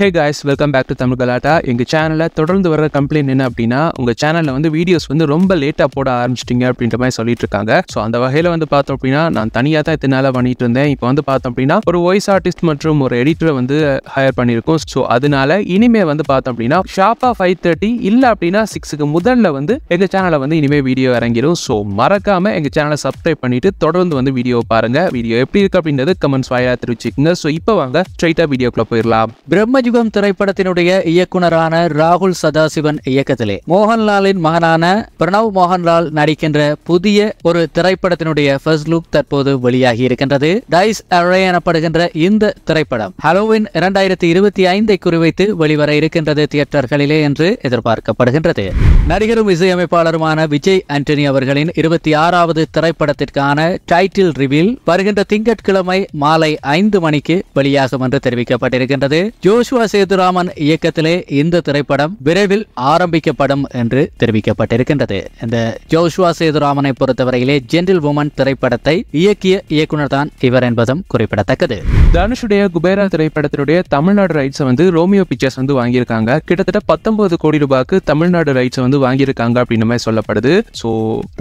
Hey guys, welcome back to Tamil Galata. எங்க சேனல்ல தொடர்ந்து வர கம்ப்ளைண்ட் என்ன அப்படின்னா உங்க சேனல்ல வந்து வீடியோஸ் வந்து ரொம்ப லேட்டா போட ஆரம்பிச்சிட்டீங்க அப்படின்ற மாதிரி சொல்லிட்டு இருக்காங்க. ஸோ அந்த வகையில வந்து பார்த்தோம் அப்படின்னா நான் தனியா தான் இதனால பண்ணிட்டு இருந்தேன். இப்போ வந்து பார்த்தோம் அப்படின்னா ஒரு வாய்ஸ் ஆர்டிஸ்ட் மற்றும் ஒரு எடிட்டரை வந்து ஹையர் பண்ணியிருக்கோம். ஸோ அதனால இனிமே வந்து பார்த்தோம் அப்படின்னா ஷார்ப்பா 5:30 இல்லை அப்படின்னா 6க்கு முதல்ல வந்து எங்க சேனல்ல வந்து இனிமே வீடியோ இறங்கிடும். ஸோ மறக்காம எங்க சேனலை சப்ஸ்கிரைப் பண்ணிட்டு தொடர்ந்து வந்து வீடியோ பாருங்க. வீடியோ எப்படி இருக்கு அப்படின்றது கமெண்ட்ஸ் வாயிலா தெரிவிச்சுக்கோங்க. ஸோ இப்போ வாங்க ஸ்ட்ரைட்டா வீடியோக்குள்ள போயிடலாம். பிரம்மயுகம் திரைப்படத்தினுடைய இயக்குனரான ராகுல் சதாசிவன் இயக்கத்திலே மோகன்லாலின் மகனான பிரணவ் மோகன்லால் நடிக்கின்ற புதிய ஒரு திரைப்படத்தினுடைய ஃபர்ஸ்ட் லுக் தற்போது வெளியாகி இருக்கின்றது. டைஸ் அரே எனப்படுகின்ற இந்த திரைப்படம் ஹலோவின் 2025 குறிவைத்து வெளிவர இருக்கின்றது தியேட்டர்களிலே என்று எதிர்பார்க்கப்படுகின்றது. நடிகரும் இசையமைப்பாளருமான விஜய் ஆண்டனி அவர்களின் 26வது திரைப்படத்திற்கான டைட்டில் ரிவீல் வருகின்ற திங்கட்கிழமை மாலை 5 மணிக்கு வெளியாகும் என்று தெரிவிக்கப்பட்டிருக்கின்றது. ஜோஷுவா சேதுராமன் இயக்கத்திலே இந்த திரைப்படம் விரைவில் ஆரம்பிக்கப்படும் என்று தெரிவிக்கப்பட்டிருக்கின்றது. இந்த ஜோஷுவா சேதுராமனை பொறுத்தவரையிலே ஜென்டில் வுமன் திரைப்படத்தை இயக்கிய இயக்குனர் தான் இவர் என்பதும் குறிப்பிடத்தக்கது. தனுஷுடைய குபேரா திரைப்படத்தினுடைய தமிழ்நாடு ரைட்ஸ் வந்து ரோமியோ பிக்சர்ஸ் வந்து வாங்கியிருக்காங்க. கிட்டத்தட்ட 19 கோடி ரூபாய்க்கு தமிழ்நாடு ரைட்ஸ் வந்து வாங்கியிருக்காங்க அப்படின்னு மாதிரி சொல்லப்படுது. ஸோ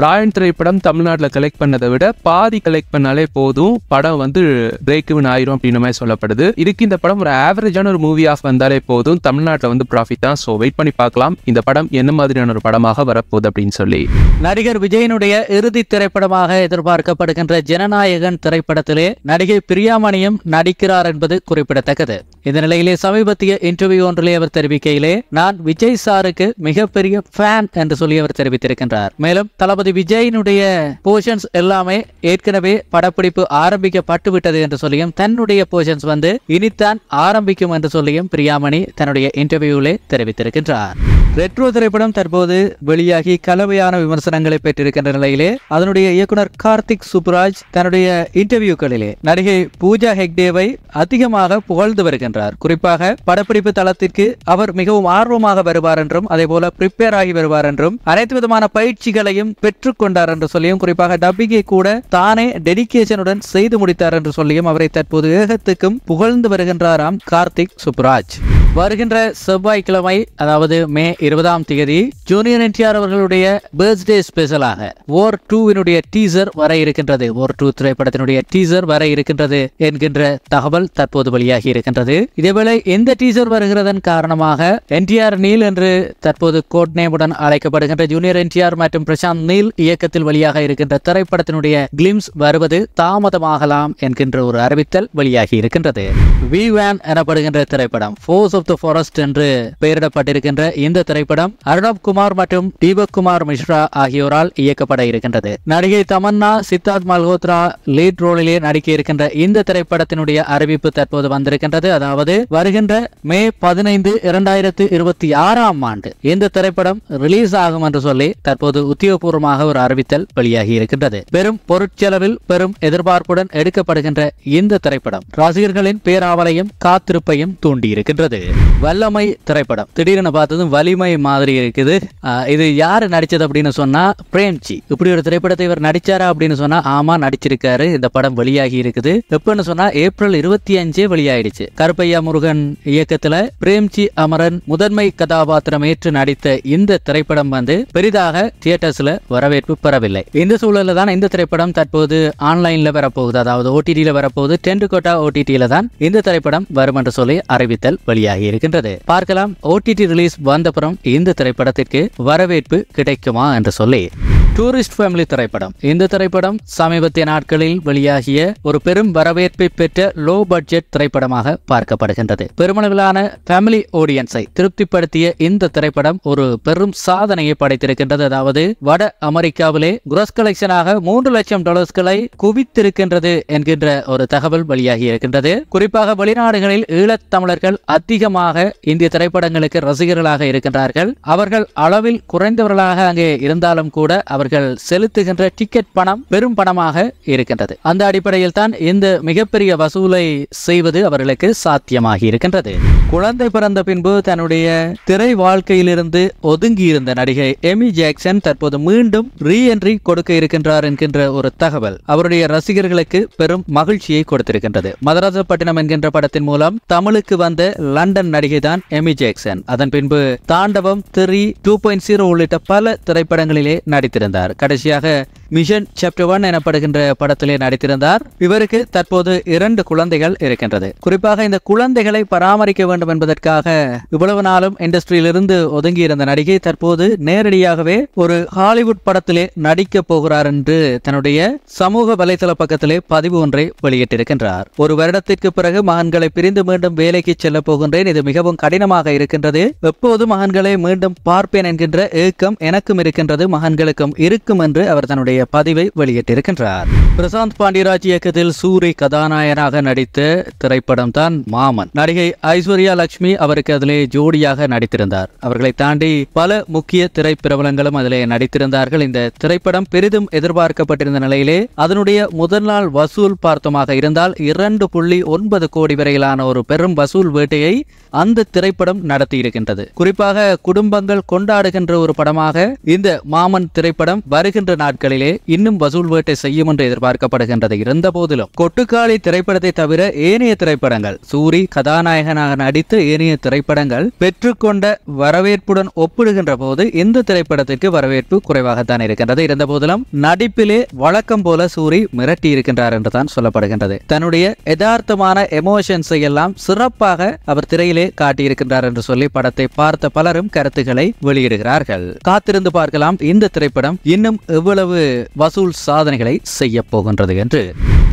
ராயன் திரைப்படம் தமிழ்நாட்டில் கலெக்ட் பண்ணதை விட பாதி கலெக்ட் பண்ணாலே போதும், படம் வந்து பிரேக் இவன் ஆயிரும் அப்படின்னு மாதிரி சொல்லப்படுது. இதுக்கு இந்த படம் ஒரு ஆவரேஜான ஒரு மூவி ஆஃப் வந்தாலே போதும், தமிழ்நாட்டில் வந்து ப்ராஃபிட் தான். ஸோ வெயிட் பண்ணி பார்க்கலாம் இந்த படம் என்ன மாதிரியான ஒரு படமாக வரப்போகுது அப்படின்னு சொல்லி. நடிகர் விஜயனுடைய இறுதி திரைப்படமாக எதிர்பார்க்கப்படுகின்ற ஜனநாயகன் திரைப்படத்திலே நடிகை பிரியாமணியும் நடிக்கிறார் என்பது குறிப்பிடத்தக்கது. இந்த நிலையிலே சமீபத்திய இன்டர்வியூ ஒன்றிலே அவர் தெரிவிக்கையிலே நான் விஜய் சாருக்கு மிகப்பெரிய ஃபேன் என்று சொல்லி அவர் தெரிவித்திருக்கின்றார். மேலும் தளபதி விஜயனுடைய போர்ஷன்ஸ் எல்லாமே ஏற்கனவே படப்பிடிப்பு ஆரம்பிக்கப்பட்டு விட்டது என்று சொல்லியும் தன்னுடைய போர்ஷன்ஸ் வந்து இனித்தான் ஆரம்பிக்கும் என்று சொல்லியும் பிரியாமணி தன்னுடைய இன்டர்வியூவிலே தெரிவித்திருக்கின்றார். ரெட்ரோ திரைப்படம் தற்போது வெளியாகி கலவையான விமர்சனங்களை பெற்றிருக்கின்ற நிலையிலே அதனுடைய இயக்குனர் கார்த்திக் சுப்ராஜ் தன்னுடைய இன்டர்வியூக்களிலே நடிகை பூஜா ஹெக்டேவை அதிகமாக புகழ்ந்து வருகின்றார். குறிப்பாக படப்பிடிப்பு தளத்திற்கு அவர் மிகவும் ஆர்வமாக வருவார் என்றும் அதே போல பிரிப்பேர் ஆகி வருவார் என்றும் அனைத்து விதமான பயிற்சிகளையும் பெற்றுக்கொண்டார் என்று சொல்லியும் குறிப்பாக டப்பிங்கை கூட தானே டெடிகேஷனுடன் செய்து முடித்தார் என்று சொல்லியும் அவரை தற்போது ஏகத்துக்கும் புகழ்ந்து வருகின்றாராம் கார்த்திக் சுப்ராஜ். வருகின்ற செவ்வாய்க்கிழமை அதாவது மே 20ஆம் தேதி ஜூனியர் என்டிஆர் அவர்களுடைய பர்த்டே ஸ்பெஷலாக வார் 2 டீசர் வர இருக்கின்றது. வார் 2 திரைப்படத்தினுடைய டீசர் வர இருக்கின்றது என்கின்ற தகவல் தற்போது வெளியாகி இருக்கின்றது. இதேவேளை இந்த டீசர் வருகிறதன் காரணமாக என்டிஆர் நீல் என்று தற்போது கோட் நேமுடன் அழைக்கப்படுகின்ற ஜூனியர் என்டிஆர் மற்றும் பிரசாந்த் நீல் இயக்கத்தில் வெளியாக இருக்கின்ற திரைப்படத்தினுடைய கிளிம்ஸ் வருவது தாமதமாகலாம் என்கின்ற ஒரு அறிவித்தல் வெளியாகி இருக்கின்றது. V1 எனப்படுகின்ற திரைப்படம் ஃபோர்ஸ் ஆஃப் தி ஃபாரஸ்ட் என்று பெயரிடப்பட்டிருக்கின்ற இந்த திரைப்படம் அர்ணப் குமார் மற்றும் தீபக் குமார் மிஸ்ரா ஆகியோரால் இயக்கப்பட இருக்கின்றது. நடிகை தமன்னா சித்தார்த் மல்ஹோத்ரா லீட் ரோலிலே நடிக்க இருக்கின்ற இந்த திரைப்படத்தினுடைய அறிவிப்பு தற்போது வந்திருக்கின்றது. அதாவது வருகின்ற மே 15, 2026ஆம் ஆண்டு இந்த திரைப்படம் ரிலீஸ் ஆகும் என்று சொல்லி தற்போது உத்தியோகபூர்வமாக ஒரு அறிவித்தல் வெளியாகி இருக்கின்றது. பெரும் பொருட்செலவில் பெரும் எதிர்பார்ப்புடன் எடுக்கப்படுகின்ற இந்த திரைப்படம் ரசிகர்களின் பேராவலையும் காத்திருப்பையும் தூண்டி இருக்கின்றது. வல்லமை திரைப்படம் திடீரென பார்த்ததும் வலிமை மாதிரி இருக்குது. இது யாரு நடிச்சது அப்படின்னு சொன்னா பிரேம்ஜி. இப்படி ஒரு திரைப்படத்தை இவர் நடிச்சாரா அப்படின்னு சொன்னா ஆமா நடிச்சிருக்காரு. இந்த படம் வெளியாகி இருக்குது. எப்பன்னு சொன்னா ஏப்ரல் 25 வெளியாயிடுச்சு. கருப்பையா முருகன் இயக்கத்துல பிரேம்ஜி அமரன் முதன்மை கதாபாத்திரம் ஏற்று நடித்த இந்த திரைப்படம் வந்து பெரிதாக தியேட்டர்ஸ்ல வரவேற்பு பெறவில்லை. இந்த சூழல்ல தான் இந்த திரைப்படம் தற்போது ஆன்லைன்ல வரப்போகுது, அதாவது OTT-ல வரப்போகுது. டென்டுகோட்டா OTT-ல தான் இந்த திரைப்படம் வரும் என்று சொல்லி அறிவித்தல் வெளியாகி இருக்கின்றது. பார்க்கலாம் OTT ரிலீஸ் வந்தப்புறம் இந்த திரைப்படத்திற்கு வரவேற்பு கிடைக்குமா என்று சொல்லி. டூரிஸ்ட் ஃபேமிலி திரைப்படம் இந்த திரைப்படம் சமீபத்திய நாட்களில் வெளியாகிய ஒரு பெரும் வரவேற்பை பெற்ற லோ பட்ஜெட் திரைப்படமாக பார்க்கப்படுகின்றது. பெருமளவிலான ஃபேமிலி ஆடியன்ஸை திருப்திப்படுத்திய இந்த திரைப்படம் ஒரு பெரும் சாதனையை படைத்திருக்கின்றது. அதாவது வட அமெரிக்காவிலே கிராஸ் கலெக்ஷனாக $3 லட்சம் குவித்திருக்கின்றது என்கின்ற ஒரு தகவல் வெளியாகி இருக்கின்றது. குறிப்பாக வெளிநாடுகளில் ஈழத்தமிழர்கள் அதிகமாக இந்திய திரைப்படங்களுக்கு ரசிகர்களாக இருக்கின்றார்கள். அவர்கள் அளவில் குறைந்தவர்களாக அங்கே இருந்தாலும் கூட அவர்கள் அவர்கள் செலுத்துகின்ற டிக்கெட் பணம் பெரும் பணமாக இருக்கின்றது. அந்த அடிப்படையில் தான் இந்த மிகப்பெரிய வசூலை செய்வது அவர்களுக்கு சாத்தியமாகி இருக்கின்றது. குழந்தை பிறந்த பின்பு தன்னுடைய திரை வாழ்க்கையிலிருந்து ஒதுங்கி இருந்த நடிகை எமி ஜாக்சன் தற்போது மீண்டும் ரீஎன்ட்ரி கொடுக்க இருக்கின்றார் என்கின்ற ஒரு தகவல் அவருடைய ரசிகர்களுக்கு பெரும் மகிழ்ச்சியை கொடுத்திருக்கின்றது. மதராசப்பட்டினம் என்கின்ற படத்தின் மூலம் தமிழுக்கு வந்த லண்டன் நடிகை தான் எமி ஜாக்சன். அதன் பின்பு தாண்டவம், 3, 2.0 உள்ளிட்ட பல திரைப்படங்களிலே நடித்திருந்தார். கடைசியாக மிஷன் சாப்டர் 1 எனப்படுகின்ற படத்திலே நடித்திருந்தார். இவருக்கு தற்போது 2 குழந்தைகள் இருக்கின்றது. குறிப்பாக இந்த குழந்தைகளை பராமரிக்க வேண்டும் என்பதற்காக இவ்வளவு நாளும் இண்டஸ்ட்ரியிலிருந்து ஒதுங்கி இருந்த நடிகை தற்போது நேரடியாகவே ஒரு ஹாலிவுட் படத்திலே நடிக்க போகிறார் என்று தன்னுடைய சமூக வலைதள பக்கத்திலே பதிவு ஒன்றை வெளியிட்டிருக்கின்றார். 1 வருடத்திற்கு பிறகு மகன்களை பிரிந்து மீண்டும் வேலைக்கு செல்ல போகின்றேன். இது மிகவும் கடினமாக இருக்கின்றது. எப்போது மகன்களை மீண்டும் பார்ப்பேன் என்கின்ற ஏக்கம் எனக்கும் இருக்கின்றது, மகன்களுக்கும் இருக்கும் என்று அவர் தன்னுடைய பதிவை வெளியிட்டிருக்கின்றார். பிரசாந்த் பாண்டியராஜ் இயக்கத்தில் சூரி கதாநாயகனாக நடித்த திரைப்படம் தான் மாமன். நடிகை ஐஸ்வர்யா லட்சுமி அவருக்கு அதிலே ஜோடியாக நடித்திருந்தார். அவர்களை தாண்டி பல முக்கிய திரைப்பிரபலங்களும் அதிலே நடித்திருந்தார்கள். இந்த திரைப்படம் பெரிதும் எதிர்பார்க்கப்பட்டிருந்த நிலையிலே அதனுடைய முதல் நாள் வசூல் பார்த்தமாக இருந்தால் 2.9 கோடி வரையிலான ஒரு பெரும் வசூல் வேட்டையை அந்த திரைப்படம் நடத்தி இருக்கின்றது. குறிப்பாக குடும்பங்கள் கொண்டாடுகின்ற ஒரு படமாக இந்த மாமன் திரைப்படம் வருகின்ற நாட்களிலே இன்னும் வசூல் வேட்டை செய்யும் என்று எதிர்பார்க்கப்படுகின்றது. இருந்த போதிலும் கொட்டுக்காளி திரைப்படத்தை தவிர ஏனைய திரைப்படங்கள், சூரி கதாநாயகனாக நடித்த ஏனைய திரைப்படங்கள் பெற்றுக்கொண்ட வரவேற்புடன் ஒப்பிடுகின்ற போது இந்த திரைப்படத்திற்கு வரவேற்பு குறைவாகத்தான் இருக்கின்றது. இருந்த போதிலும் நடிப்பிலே வழக்கம் போல சூரி மிரட்டி இருக்கின்றார் என்றுதான் சொல்லப்படுகின்றது. தன்னுடைய யதார்த்தமான எமோஷன்ஸை எல்லாம் சிறப்பாக அவர் திரையிலே காட்டியிருக்கின்றார் என்று சொல்லி படத்தை பார்த்த பலரும் கருத்துக்களை வெளியிடுகிறார்கள். காத்திருந்து பார்க்கலாம் இந்த திரைப்படம் இன்னும் எவ்வளவு வசூல் சாதனைகளை செய்ய போகின்றது என்று.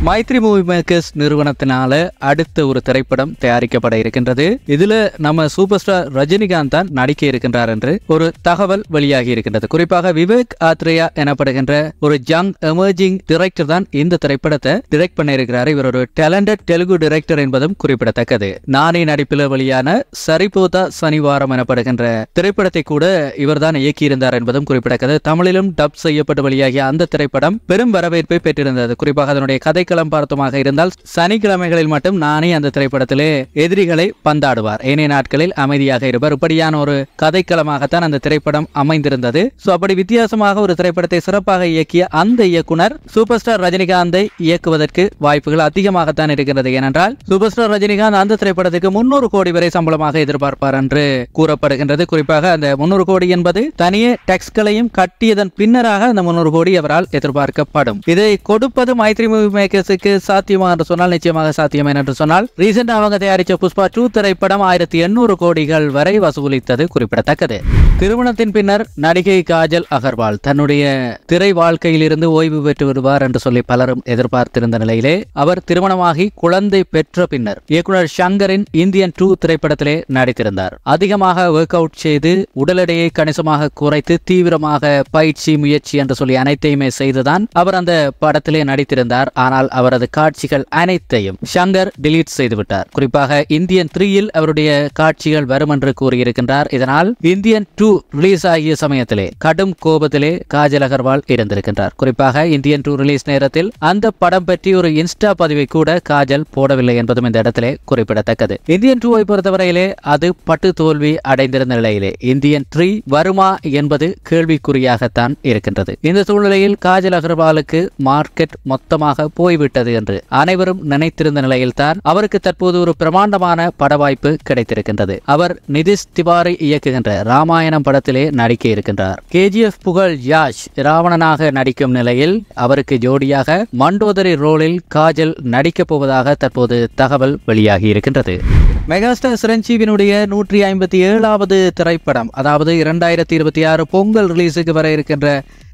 மைத்ரி மூவி மேக்கர்ஸ் நிறுவனத்தினால அடுத்த ஒரு திரைப்படம் தயாரிக்கப்பட இருக்கின்றது. இதுல நம்ம சூப்பர் ஸ்டார் ரஜினிகாந்த் தான் நடிக்க இருக்கின்றார் என்று ஒரு தகவல் வெளியாகி இருக்கின்றது. குறிப்பாக விவேக் ஆத்ரேயா எனப்படுகின்ற ஒரு யங் எமர்ஜிங் டிரெக்டர் தான் இந்த திரைப்படத்தை டிரெக்ட் பண்ண இருக்கிறார். இவர் ஒரு டேலண்டட் தெலுங்கு டிரெக்டர் என்பதும் குறிப்பிடத்தக்கது. நானே நடிப்பில் வெளியான சரிபோதா சனிவாரம் எனப்படுகின்ற திரைப்படத்தை கூட இவர் தான் இயக்கியிருந்தார் என்பதும் குறிப்பிடத்தக்கது. தமிழிலும் டப் செய்யப்பட்டு வெளியாகிய அந்த திரைப்படம் பெரும் வரவேற்பை பெற்றிருந்தது. குறிப்பாக அதனுடைய கதைக்களம் பார்த்தமாக இருந்தால் சனிக்கிழமைகளில் மட்டும் நானே அந்த திரைப்படத்திலே எதிரிகளை பந்தாடுவார், ஏனைய நாட்களில் அமைதியாக இருப்பார். இப்படியான ஒரு கதைக்களமாகத்தான் அந்த திரைப்படம் அமைந்திருந்தது. அப்படி வித்தியாசமாக ஒரு திரைப்படத்தை சிறப்பாக இயக்கிய அந்த இயக்குனர் சூப்பர் ஸ்டார் ரஜினிகாந்தை இயக்குவதற்கு வாய்ப்புகள் அதிகமாகத்தான் இருக்கிறது. ஏனென்றால் சூப்பர் ஸ்டார் ரஜினிகாந்த் அந்த திரைப்படத்துக்கு 300 கோடி வரை சம்பளமாக எதிர்பார்ப்பார் என்று கூறப்படுகின்றது. குறிப்பாக அந்த 300 கோடி என்பது தனியே டாக்ஸ்களையும் கட்டியதன் பின்னராக அந்த 300 கோடி அவரால் எதிர்பார்க்கப்படும். இதை கொடுப்பது மைத்ரி மூவி மேக்கர்ஸுக்கு சாத்தியமா என்று சொன்னால் நிச்சயமாக சாத்தியம். என்று சொன்னால் ரீசெண்டா அவங்க தயாரித்த புஷ்பா 2 திரைப்படம் 1800 கோடிகள் வரை வசூலித்தது குறிப்பிடத்தக்கது. திருமணத்தின் பின்னர் நடிகை காஜல் அகர்வால் தன்னுடைய திரை வாழ்க்கையில் இருந்து ஓய்வு பெற்று விடுவார் என்று சொல்லி பலரும் எதிர்பார்த்திருந்த நிலையிலே அவர் திருமணமாகி குழந்தை பெற்ற பின்னர் இயக்குனர் ஷங்கரின் இந்தியன் 2 திரைப்படத்திலே நடித்திருந்தார். அதிகமாக ஒர்க் அவுட் செய்து உடல் எடையை கணிசமாக குறைத்து தீவிரமாக பயிற்சி முயற்சி என்று சொல்லி அனைத்தையுமே செய்துதான் அவர் அந்த படத்திலே நடித்திருந்தார். ஆனால் அவரது காட்சிகள் அனைத்தையும் ஷங்கர் டிலீட் செய்துவிட்டார். குறிப்பாக இந்தியன் 3 அவருடைய காட்சிகள் வரும் என்று கூறியிருக்கின்றார். இதனால் இந்தியன் 2 ரிலீஸ் ஆகிய சமயத்திலே கடும் கோபத்திலே காஜல் அகர்வால் இருந்திருக்கின்றார். குறிப்பாக இந்தியன் 2 ரிலீஸ் நேரத்தில் அந்த படம் பற்றி ஒரு இன்ஸ்டா பதிவை கூட காஜல் போடவில்லை என்பதும் இந்த இடத்திலே குறிப்பிடத்தக்கது. இந்தியன் 2 பொறுத்தவரையிலே அது பட்டு தோல்வி அடைந்திருந்த நிலையிலே இந்தியன் 3 வருமா என்பது கேள்விக்குறியாகத்தான் இருக்கின்றது. இந்த சூழ்நிலையில் காஜல் அகர்வாலுக்கு மார்க்கெட் மொத்தமாக போய்விட்டது என்று அனைவரும் நினைத்திருந்த நிலையில்தான் அவருக்கு தற்போது ஒரு பிரமாண்டமான பட வாய்ப்பு கிடைத்திருக்கின்றது. அவர் நிதிஷ் திவாரி இயக்குகின்ற ராமாயணம் படத்திலே நடிக்க இருக்கின்றார். KGF புகழ் யாஷ் ராவணனாக நடிக்கும் நிலையில் அவருக்கு ஜோடியாக மண்டோதரி ரோலில் காஜல் நடிக்கப் போவதாக தற்போது தகவல் வெளியாகி இருக்கின்றது. மெகாஸ்டார் சிரஞ்சீவினுடைய 157வது திரைப்படம், அதாவது 2026 பொங்கல் ரிலீஸுக்கு வர இருக்கின்ற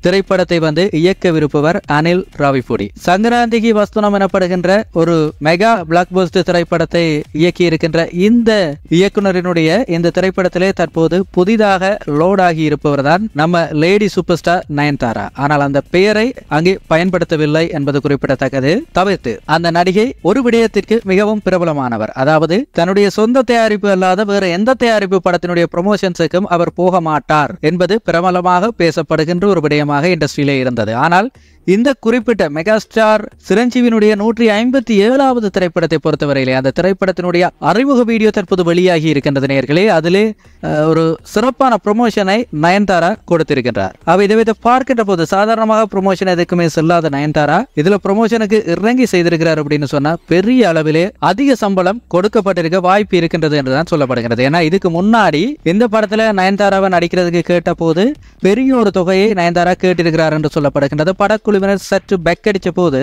திரைப்படத்தை இயக்கவிருப்பவர் அனில் ராவிபூடி. சங்கராந்திகி வஸ்துனம் எனப்படுகின்ற ஒரு மெகா பிளாக் பஸ்டர் திரைப்படத்தை இயக்கி இருக்கின்ற இந்த இயக்குனரினுடைய இந்த திரைப்படத்திலே தற்போது புதிதாக லோட் ஆகி இருப்பவர் தான் நம்ம லேடி சூப்பர் ஸ்டார் நயன்தாரா. ஆனால் அந்த பெயரை அங்கே பயன்படுத்தவில்லை என்பது குறிப்பிடத்தக்கது. தவிர்த்து அந்த நடிகை ஒரு விடயத்திற்கு மிகவும் பிரபலமானவர், அதாவது தன்னுடைய சொந்த தயாரிப்பு அல்லாத வேறு எந்த தயாரிப்பு படத்தினுடைய ப்ரமோஷன்ஸுக்கும் அவர் போக மாட்டார் என்பது பிரபலமாக பேசப்படுகின்ற ஒரு விடயமாக காலமாக இண்டஸ்ட்ரியிலே இருந்தது. ஆனால் இந்த குறிப்பிட்ட மெகாஸ்டார் சிரஞ்சீவியினுடைய 157வது திரைப்படத்தை பொறுத்தவரையிலே அந்த திரைப்படத்தினுடைய அறிமுக வீடியோ தற்போது வெளியாகி இருக்கின்றது நேயர்களே. அதிலே ஒரு சிறப்பான ப்ரொமோஷனை நயன்தாரா கொடுத்திருக்கின்றார். இதை பார்க்கின்ற போது சாதாரணமாக ப்ரொமோஷன் எதுக்குமே செல்லாத நயன்தாரா இதுல ப்ரொமோஷனுக்கு இறங்கி செய்திருக்கிறார் அப்படின்னு சொன்னா பெரிய அளவிலே அதிக சம்பளம் கொடுக்கப்பட்டிருக்க வாய்ப்பு இருக்கின்றது என்றுதான் சொல்லப்படுகிறது. ஏன்னா இதுக்கு முன்னாடி இந்த படத்துல நயன்தாராவை நடிக்கிறதுக்கு கேட்ட போது பெரிய ஒரு தொகையை நயன்தாரா கேட்டிருக்கிறார் என்று சொல்லப்படுகின்றது. படக்குழுவினர் சற்று பெக்கடிச்ச போது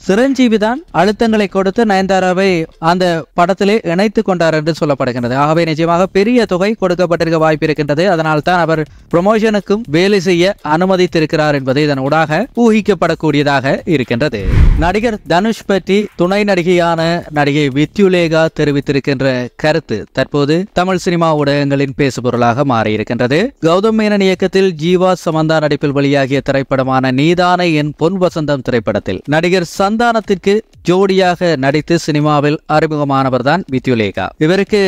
சிரஞ்சீவி தான் அழுத்தங்களை கொடுத்து நயன்தாராவை அந்த படத்திலே இணைத்துக் கொண்டார் என்று சொல்லப்படுகின்றது. ஆகவே நிச்சயமாக பெரிய தொகை கொடுக்கப்பட்டிருக்க வாய்ப்பு இருக்கின்றது. அதனால் தான் அவர் ப்ரொமோஷனுக்கும் வேலை செய்ய அனுமதித்திருக்கிறார் என்பது இதன் ஊடாக ஊகிக்கப்படக்கூடியதாக இருக்கின்றது. நடிகர் தனுஷ் பற்றி துணை நடிகையான நடிகை வித்யுலேகா தெரிவித்திருக்கின்ற கருத்து தற்போது தமிழ் சினிமா ஊடகங்களின் பேசுபொருளாக மாறியிருக்கின்றது. கௌதம் மேனன் இயக்கத்தில் ஜீவா சமந்தா நடிப்பில் வெளியாகிய திரைப்படமான நீதானே என் பொன் வசந்தம் திரைப்படத்தில் நடிகர் சந்தானத்திற்கு ஜோடியாக நடித்து சினிமாவில் அறிமுகமானவர் தான் வித்யுலேகா. இவருக்கு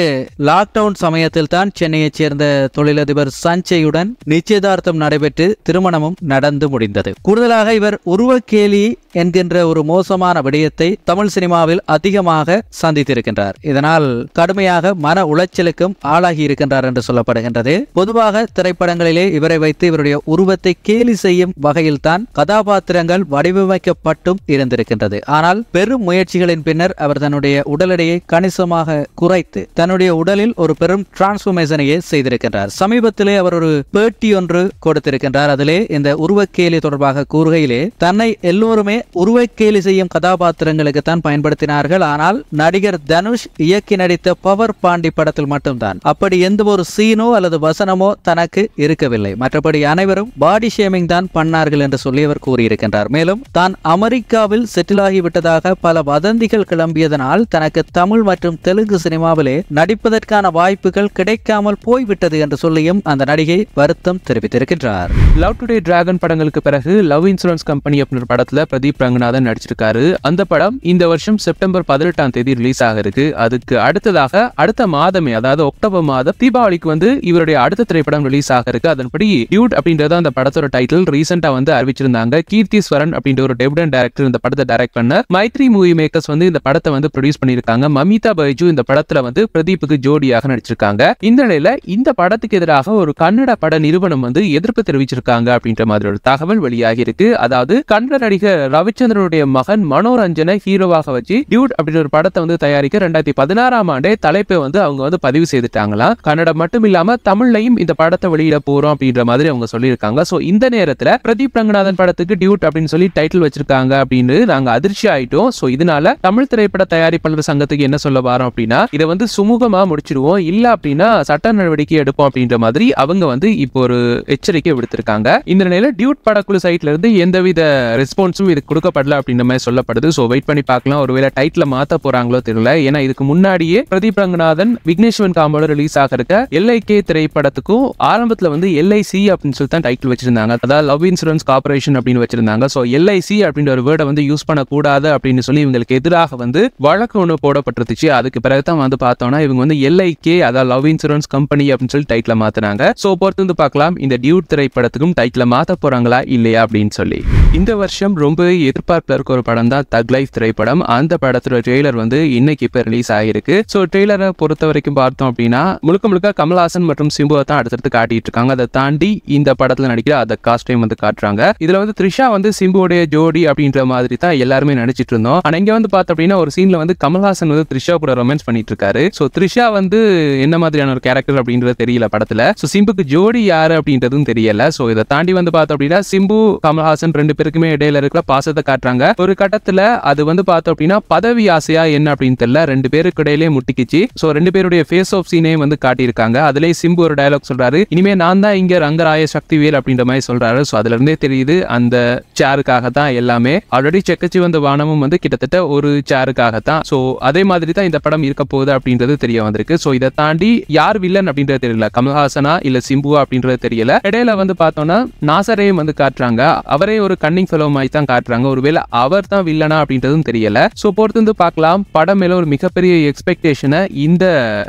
லாக்டவுன் சமயத்தில் தான் சென்னையைச் சேர்ந்த தொழிலதிபர் சஞ்சயுடன் நிச்சயதார்த்தம் நடைபெற்று திருமணமும் நடந்து முடிந்தது. கூடுதலாக இவர் உருவக்கேலி என்கின்ற ஒரு மோசமான விடயத்தை தமிழ் சினிமாவில் அதிகமாக சந்தித்திருக்கின்றார். இதனால் கடுமையாக மன உளைச்சலுக்கும் ஆளாகி இருக்கின்றார் என்று சொல்லப்படுகின்றது. பொதுவாக திரைப்படங்களிலே இவரை வைத்து இவருடைய உருவத்தை கேலி செய்யும் வகையில் தான் கதாபாத்திரங்கள் வடிவமைக்கப்பட்டும் இருந்திருக்கின்றது. ஆனால் பெரும் முயற்சிகளின் பின்னர் அவர் தன்னுடைய உடல் எடையை கணிசமாக குறைத்து தன்னுடைய உடலில் ஒரு பெரும் டிரான்ஸ்பர்மேஷனையே செய்திருக்கின்றார். சமீபத்திலே அவர் ஒரு பேட்டி ஒன்று கொடுத்திருக்கின்றார். அதிலே இந்த உருவக்கேலி தொடர்பாக கூறுகையிலே தன்னை எல்லோருமே உருவக்கேலி செய்யும் கதாபாத்திரங்களுக்கு தான் பயன்படுத்தினார்கள். ஆனால் நடிகர் தனுஷ் இயக்கி நடித்த பவர் பாண்டி படத்தில் மட்டும்தான் அப்படி எந்த ஒரு சீனோ அல்லது வசனமோ தனக்கு இருக்கவில்லை. மற்றபடி அனைவரும் பாடி ஷேமிங் தான் பண்ணார்கள் என்று சொல்லி அவர் கூறியிருக்கின்றார். மேலும் தான் அமெரிக்காவில் செட்டில் ஆகிவிட்டதாக பல வதந்திகள் கிளம்பியதனால் தனக்கு தமிழ் மற்றும் தெலுங்கு சினிமாவிலே நடிப்பதற்கான வாய்ப்புகள் கிடைக்காமல் போய்விட்டது என்று சொல்லியும் அந்த நடிகை வருத்தம் தெரிவித்திருக்கின்றார். லவ் டுடே டிராகன் படங்களுக்கு பிறகு லவ் இன்சூரன்ஸ் கம்பெனி அப்படின்ற படத்துல பிரதீப் ரங்கநாதன் நடிச்சிருக்காரு. அந்த படம் இந்த வருஷம் செப்டம்பர் 18ஆம் தேதி ரிலீஸ் ஆக இருக்கு. அதுக்கு அடுத்ததாக அடுத்த மாதமே அதாவது அக்டோபர் மாதம் தீபாவளிக்கு வந்து இவருடைய அடுத்த திரைப்படம் ரிலீஸ் ஆக இருக்கு. அதன்படி டியூட் அப்படின்றது அந்த படத்தோட டைட்டில் ரீசெண்டா வந்து அறிவிச்சிருந்தாங்க. கீர்த்திஸ்வரன் அப்படின்ற ஒரு டெபியூட் டைரக்டர் இந்த படத்தை டைரக்ட் பண்ண மைத்ரி மூவி மேக்கர்ஸ் வந்து இந்த படத்தை வந்து ப்ரொடியூஸ் பண்ணிருக்காங்க. மமிதா பைஜு இந்த படத்துல வந்து பிரதீப்புக்கு ஜோடியாக நடிச்சிருக்காங்க. இந்த நிலையில இந்த படத்துக்கு எதிராக ஒரு கன்னட பட நிறுவனம் வந்து எதிர்ப்பு தெரிவிச்சிருக்காங்க அப்படின்ற மாதிரி ஒரு தகவல் வெளியாகி இருக்கு. அதாவது கன்னட நடிகர் ரவிச்சந்திரனுடைய மகன் மனோரஞ்சனை ஹீரோவாக வச்சு டியூட் அப்படின்ற ஒரு படத்தை வந்து தயாரிக்க 2016ஆம் ஆண்டே தலைப்பை வந்து அவங்க வந்து பதிவு செய்துட்டாங்களாம். கன்னடம் மட்டும் இல்லாம தமிழ்லையும் இந்த படத்தை வெளியிட போறோம் அப்படின்ற மாதிரி அவங்க சொல்லியிருக்காங்க. சோ இந்த நேரத்துல பிரதீப் ரங்கநாதன் படத்துக்கு டியூட் அப்படின்னு சொல்லி டைட்டில் வச்சிருக்காங்க அப்படின்னு நாங்க அதிர்ச்சி ஆயிட்டோம். சோ இதனால தமிழ் திரைப்பட தயாரிப்பாளர் சங்கத்துக்கு என்ன சொல்ல வரோம் அப்படின்னா இதை வந்து சுமூகமா முடிச்சிடுவோம், இல்ல அப்படின்னா சட்ட நடவடிக்கை எடுப்போம் அப்படின்ற மாதிரி அவங்க வந்து இப்போ ஒரு எச்சரிக்கை விடுத்திருக்காங்க. இந்த நிலையில டியூட் படக்குழு சைட்ல இருந்து எந்தவித ரெஸ்பான்ஸும் இது கொடுக்கப்படல அப்படின்ற மாதிரி சொல்லப்படுது. சோ வெயிட் பண்ணி பார்க்கலாம். ஒருவேளை டைட்டில் மாத்த போறாங்களோ தெரியல. ஏன்னா இதுக்கு முன்னாடியே பிரதீப் ரங்கநாதன் விக்னேஸ்வரன் காம்போட ரிலீஸ் ஆக இருக்க LIK திரைப்படத்துக்கும் ஆரம்பத்துல வந்து LIC அப்படின்னு சொல்லி தான் டைட்டில் வச்சிருந்தாங்க. அதாவது லவ் இன்சூரன்ஸ் கார்பரேஷன் அப்படின்னு வச்சிருந்தாங்க. சோ LIC அப்படின்ற ஒரு வேர்டை வந்து யூஸ் பண்ணக்கூடாது அப்படின்னு சொல்லி இவங்களுக்கு எதிராக வந்து வழக்கு ஒன்று போடப்பட்டிருந்துச்சு. அதுக்கு பிறகுதான் வந்து பார்த்தோம்னா இவங்க வந்து LIK அதாவது லவ் இன்சூரன்ஸ் கம்பெனி அப்படின்னு சொல்லி டைட்டில் மாத்தினாங்க. சோ பொறுத்து வந்து பார்க்கலாம் இந்த டியூட் திரைப்படத்துக்கும் டைட்டில் மாத்த போறாங்களா இல்லையா அப்படின்னு சொல்லி. இந்த வருஷம் ரொம்ப எதிர்பார்ப்புல இருக்க ஒரு படம் தான் தக் லைஃப் திரைப்படம். அந்த படத்தோட ட்ரெய்லர் வந்து இன்னைக்கு இப்ப ரிலீஸ் ஆகிருக்கு. சோ ட்ரெய்லரை பொறுத்த வரைக்கும் பார்த்தோம் அப்படின்னா முழுக்க முழுக்க கமல்ஹாசன் மற்றும் சிம்புவை தான் அடுத்தடுத்து காட்டிட்டு இருக்காங்க. அதை தாண்டி இந்த படத்துல நடிக்கிற அந்த காஸ்டையும் வந்து காட்டுறாங்க. இதுல வந்து த்ரிஷா வந்து சிம்புவோடைய ஜோடி அப்படின்ற மாதிரி தான் எல்லாருமே நினைச்சிட்டு இருந்தோம். ஆனா இங்க வந்து பார்த்தோம் அப்படின்னா ஒரு சீன்ல வந்து கமல்ஹாசன் வந்து த்ரிஷா கூட ரொமான்ஸ் பண்ணிட்டு இருக்காரு. சோ த்ரிஷா வந்து என்ன மாதிரியான ஒரு கேரக்டர் அப்படின்றது தெரியல படத்துல. சோ சிம்புக்கு ஜோடி யாரு அப்படின்றதும் தெரியல. சோ இதை தாண்டி வந்து பார்த்தோம் அப்படின்னா சிம்பு கமல்ஹாசன் ரெண்டு பேருக்குமே இடையில இருக்கிற பாசத்தை காட்டுறாங்க. ஒரு கட்டத்துல அது வந்து பார்த்தோம் அப்படின்னா பதவி ஆசையா என்ன அப்படின்னு தெரியல, ரெண்டு பேருக்கு இடையிலே முட்டிக்கிச்சு. சோ ரெண்டு பேருடைய ஃபேஸ் ஆஃப் சீனே வந்து காட்டியிருக்காங்க. அதுலயே சிம்பு ஒரு டயலாக் சொல்றாரு, இனிமே நான் தான் இங்க ரங்கராய சக்திவேல் அப்படின்ற மாதிரி சொல்றாரு. சோ அதுல இருந்தே தெரியுது அந்த சேருக்காக தான் எல்லாமே. ஆல்ரெடி செக்கச்சி வந்த வானமும் வந்து கிட்டத்தட்ட ஒரு சேருக்காக தான். ஸோ அதே மாதிரி தான் இந்த படம் இருக்க போகுது அப்படின்றது தெரிய வந்திருக்கு. ஸோ இதை தாண்டி யார் வில்லன் அப்படின்றது தெரியல, கமல்ஹாசனா இல்ல சிம்புவா அப்படின்றது தெரியல. இடையில வந்து பார்த்தோம்னா நாசரையும் வந்து காட்டுறாங்க, அவரே ஒரு கன்னிங் ஃபெலோ மாதிரி தான் காட்டுறாங்க. ஒருவேளை அவர் தான் வில்லனா அப்படின்றதும் தெரியல. ஸோ பொறுத்து வந்து பார்க்கலாம். படம் மேல ஒரு மிகப்பெரிய எக்ஸ்பெக்டேஷனை இந்த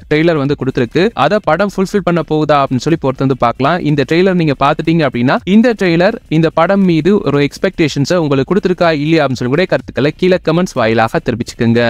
ட்ரெய்லர் வந்து கொடுத்துருக்கு. அதை படம் ஃபுல்ஃபில் பண்ண போகுதா அப்படின்னு சொல்லி பொறுத்து வந்து பார்க்கலாம். இந்த ட்ரெய்லர் நீங்க பார்த்துட்டீங்க அப்படின்னா இந்த ட்ரெய்லர் இந்த படம் மீது ஒரு எக்ஸ்பெக்டேஷன்ஸை உங்களுக்கு கொடுத்துருக்கா இல்லையா அப்படின்னு சொல்லி கூட கருத்துக்களை கீழே கமெண்ட்ஸ் வாயிலாக தெரிவிச்சுக்கோங்க.